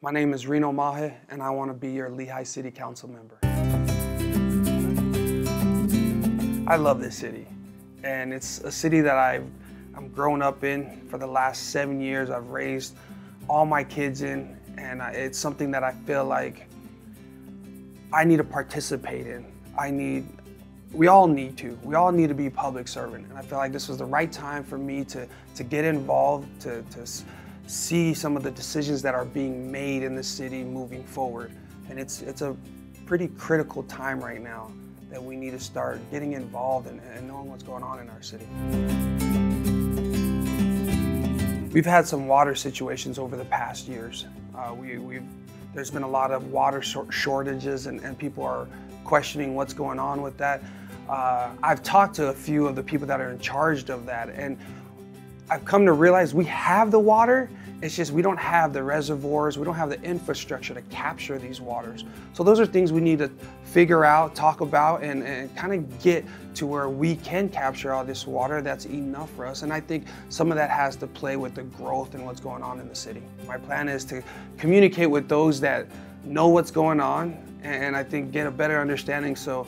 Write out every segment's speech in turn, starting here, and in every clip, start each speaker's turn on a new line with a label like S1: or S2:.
S1: My name is Reno Mahe, and I want to be your Lehi City Council member. I love this city, and it's a city that I'm grown up in for the last 7 years. I've raised all my kids in, and it's something that I feel like I need to participate in. We all need to be public servant, and I feel like this was the right time for me to get involved, to see some of the decisions that are being made in the city moving forward. And it's a pretty critical time right now that we need to start getting involved and knowing what's going on in our city. We've had some water situations over the past years. There's been a lot of water shortages, and people are questioning what's going on with that. I've talked to a few of the people that are in charge of that, and I've come to realize we have the water, it's just we don't have the reservoirs, we don't have the infrastructure to capture these waters. So those are things we need to figure out, talk about, and kind of get to where we can capture all this water that's enough for us. And I think some of that has to play with the growth and what's going on in the city. My plan is to communicate with those that know what's going on, and I think get a better understanding, so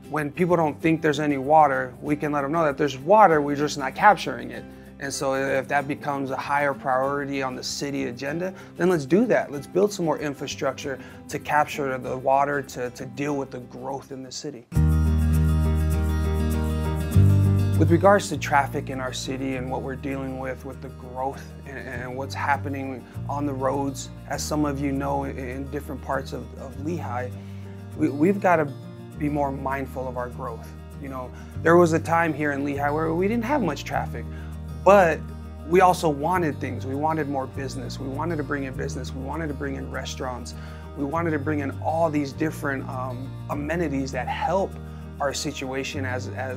S1: when people don't think there's any water, we can let them know that there's water, we're just not capturing it. And so if that becomes a higher priority on the city agenda, then let's do that. Let's build some more infrastructure to capture the water to deal with the growth in the city. With regards to traffic in our city and what we're dealing with the growth and what's happening on the roads, as some of you know, in different parts of Lehi, we've got to be more mindful of our growth. You know, there was a time here in Lehi where we didn't have much traffic, but we also wanted things. We wanted more business. We wanted to bring in business. We wanted to bring in restaurants. We wanted to bring in all these different amenities that help our situation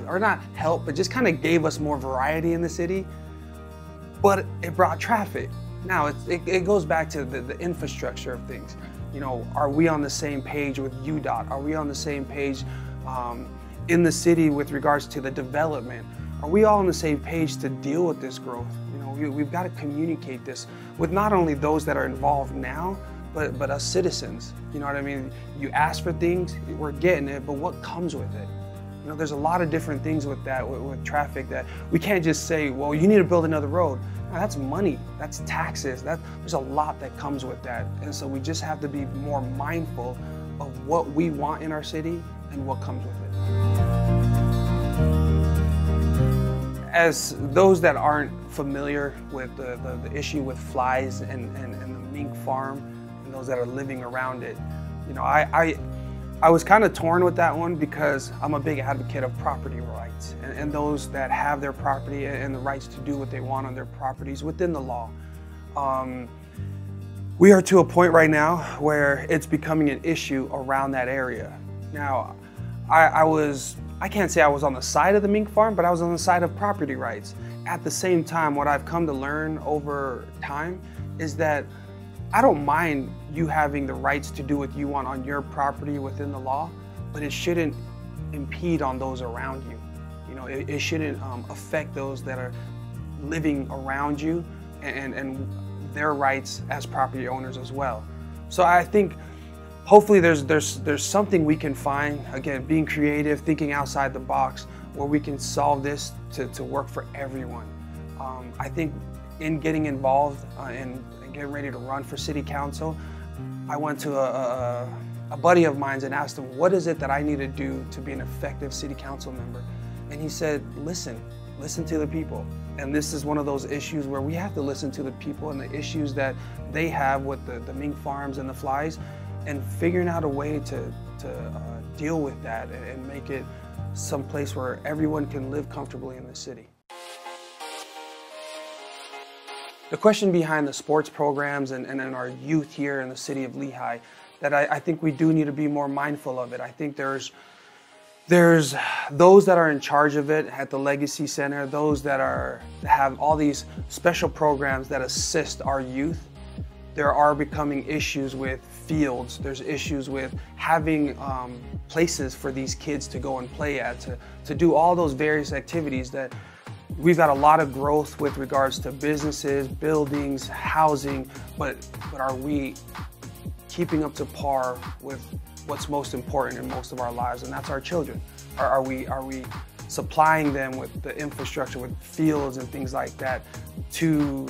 S1: or not help, but just kind of gave us more variety in the city, but it brought traffic. Now it goes back to the infrastructure of things. You know, are we on the same page with UDOT? Are we on the same page in the city with regards to the development? Are we all on the same page to deal with this growth? You know, we've got to communicate this with not only those that are involved now, but us citizens. You know what I mean? You ask for things, we're getting it, but what comes with it? You know, there's a lot of different things with that, with traffic, that we can't just say, well, you need to build another road. No, that's money, that's taxes, there's a lot that comes with that. And so we just have to be more mindful of what we want in our city and what comes with it. As those that aren't familiar with the issue with flies and the mink farm, and those that are living around it, you know, I was kind of torn with that one, because I'm a big advocate of property rights and those that have their property and the rights to do what they want on their properties within the law. We are to a point right now where it's becoming an issue around that area. Now, I can't say I was on the side of the mink farm, but I was on the side of property rights. At the same time, what I've come to learn over time is that I don't mind you having the rights to do what you want on your property within the law, but it shouldn't impede on those around you. You know, it shouldn't affect those that are living around you and their rights as property owners as well. So I think hopefully there's something we can find, again, being creative, thinking outside the box, where we can solve this to work for everyone. I think in getting involved and getting ready to run for city council, I went to a buddy of mine and asked him, what is it that I need to do to be an effective city council member? And he said, listen to the people. And this is one of those issues where we have to listen to the people and the issues that they have with the mink farms and the flies, and figuring out a way to deal with that and make it some place where everyone can live comfortably in the city. The question behind the sports programs and our youth here in the city of Lehi, that I think we do need to be more mindful of it. I think there's those that are in charge of it at the Legacy Center, those that have all these special programs that assist our youth. There are becoming issues with fields. There's issues with having places for these kids to go and play at, to do all those various activities. That we've got a lot of growth with regards to businesses, buildings, housing, but are we keeping up to par with what's most important in most of our lives, and that's our children? Are we supplying them with the infrastructure, with fields and things like that, to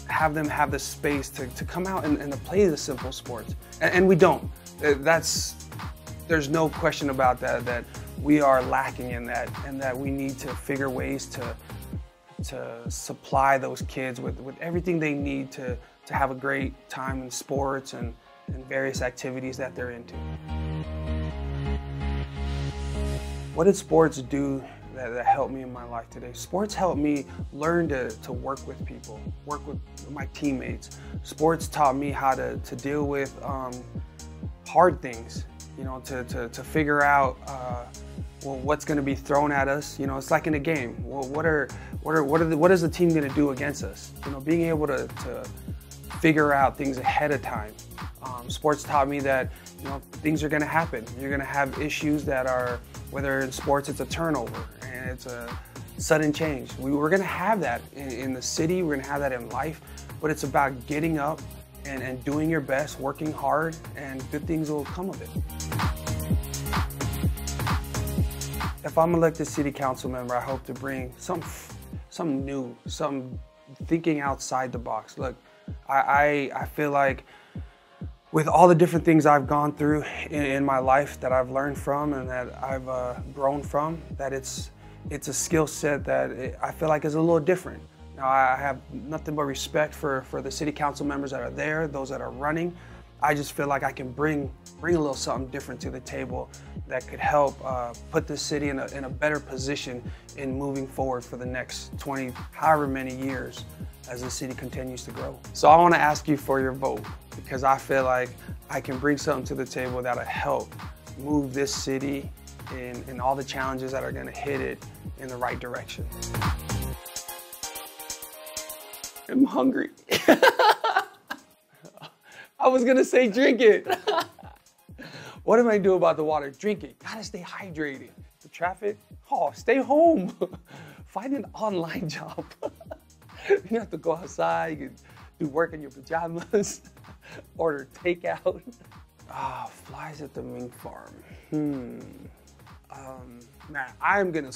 S1: have them have the space to come out and to play the simple sports? And we don't. There's no question about that we are lacking in that, and that we need to figure ways to supply those kids with everything they need to have a great time in sports and various activities that they're into. What did sports do that helped me in my life today? Sports helped me learn to work with people, work with my teammates. Sports taught me how to deal with hard things, you know, to figure out well, what's going to be thrown at us. You know, it's like in a game. Well, what is the team going to do against us? You know, being able to figure out things ahead of time. Sports taught me that, you know, things are going to happen. You're going to have issues that are, whether in sports it's a turnover and it's a sudden change. We're going to have that in the city. We're going to have that in life. But it's about getting up and doing your best, working hard, and good things will come of it. If I'm elected city council member, I hope to bring something new, some thinking outside the box. Look, I feel like with all the different things I've gone through in my life that I've learned from and that I've grown from, that it's a skill set that I feel like is a little different. Now, I have nothing but respect for the city council members that are there, those that are running. I just feel like I can bring a little something different to the table that could help put the city in a better position in moving forward for the next 20, however many years as the city continues to grow. So I want to ask you for your vote, because I feel like I can bring something to the table that'll help move this city in all the challenges that are going to hit it in the right direction. I'm hungry. I was gonna say drink it. What am I doing about the water? Drink it. Gotta stay hydrated. The traffic? Oh, stay home. Find an online job. You don't have to go outside. You can do work in your pajamas. Order takeout. Ah, flies at the mink farm. Man, I'm gonna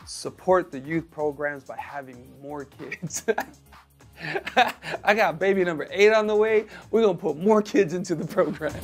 S1: support the youth programs by having more kids. I got baby number 8 on the way. We're gonna put more kids into the program.